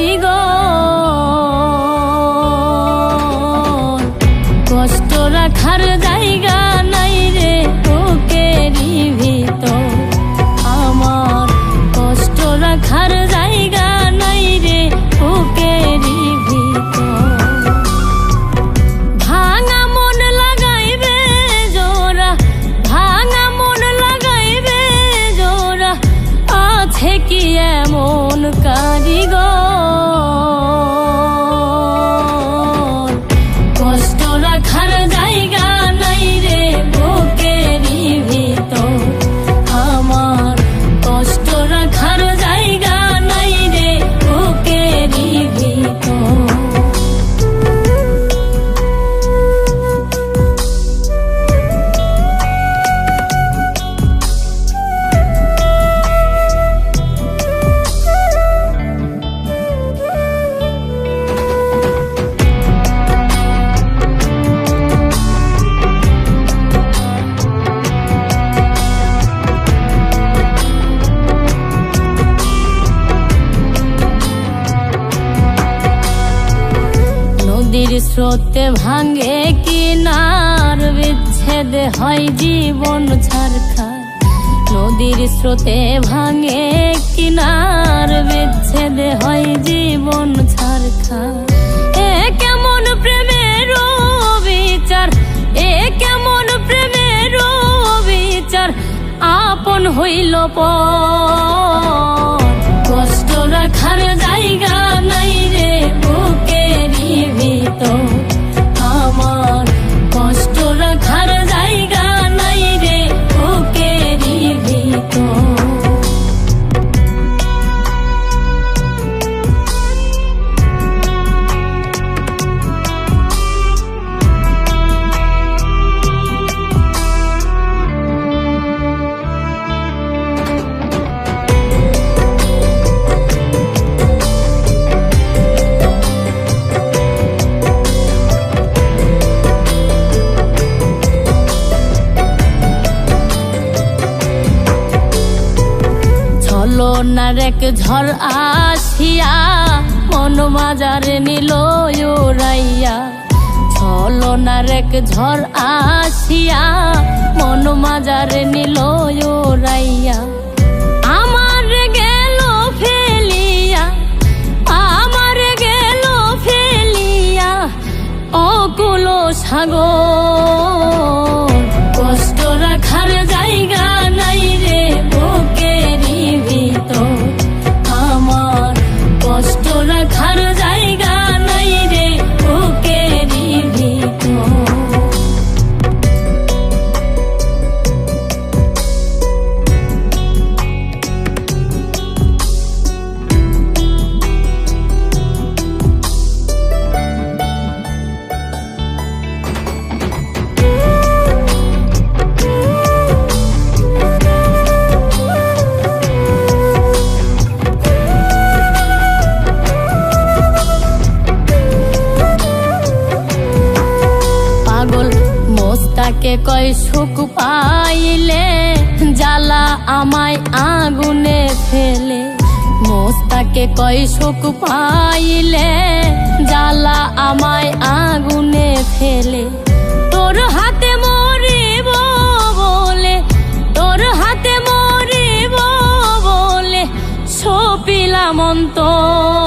কারিগর। কষ্ট রাখার জায়গা নাই রে বুকেরই ভিতর আমার, কষ্ট রাখার জায়গা নাই রে বুকেরই ভিতর। ভাঙা মন লাগাইবে জোড়া, ভাঙা মন লাগাইবে জোড়া, আছে কি এমন কারিগর। কষ্ট রাখার জায়গা নাই রে বুকেরই ভিতর আমার, কষ্ট রাখার জায়গা নাই রে বুকেরই ভিতর। নদীর স্রোতে ভাঙে কিনার, বিচ্ছেদ হয় জীবন ছারখার। নদীর স্রোতে ভাঙে কিনার, বিচ্ছেদ হয় জীবন ছারখার। এ কেমন প্রেমের বিচার, এ কেমন প্রেমের বিচার, আপন হইল পর। কষ্ট রাখার জায়গা নাই রে বুকেরই ভিতর আমার, কষ্ট রাখার জায়গা নাই রে বুকেরই ভিতর। ছলনার এক ঝড় আসিয়া মন মাজারে নিল উড়াইয়া। ছলনার এক ঝড় আসিয়া মন মাজারে নিল উড়াইয়া। আমার গেল ফেলিয়া, আমার গেল ফেলিয়া অকুল সাগর। কষ্ট রাখার জায়গা নাই রে বুকেরই ভিতর আমার, কষ্ট রাখার জায়গা নাই রে বুকেরই ভিতর। মোস্তাকে কয় সুখ পাইলে জ্বালা আমায় আগুনে ফেলে। মোস্তাকে কয় সুখ পাইলে জ্বালা আমায় আগুনে ফেলে। তোর হাতে মরিব বলে, তোর হাতে মরিব বলে সপিলাম অন্তর।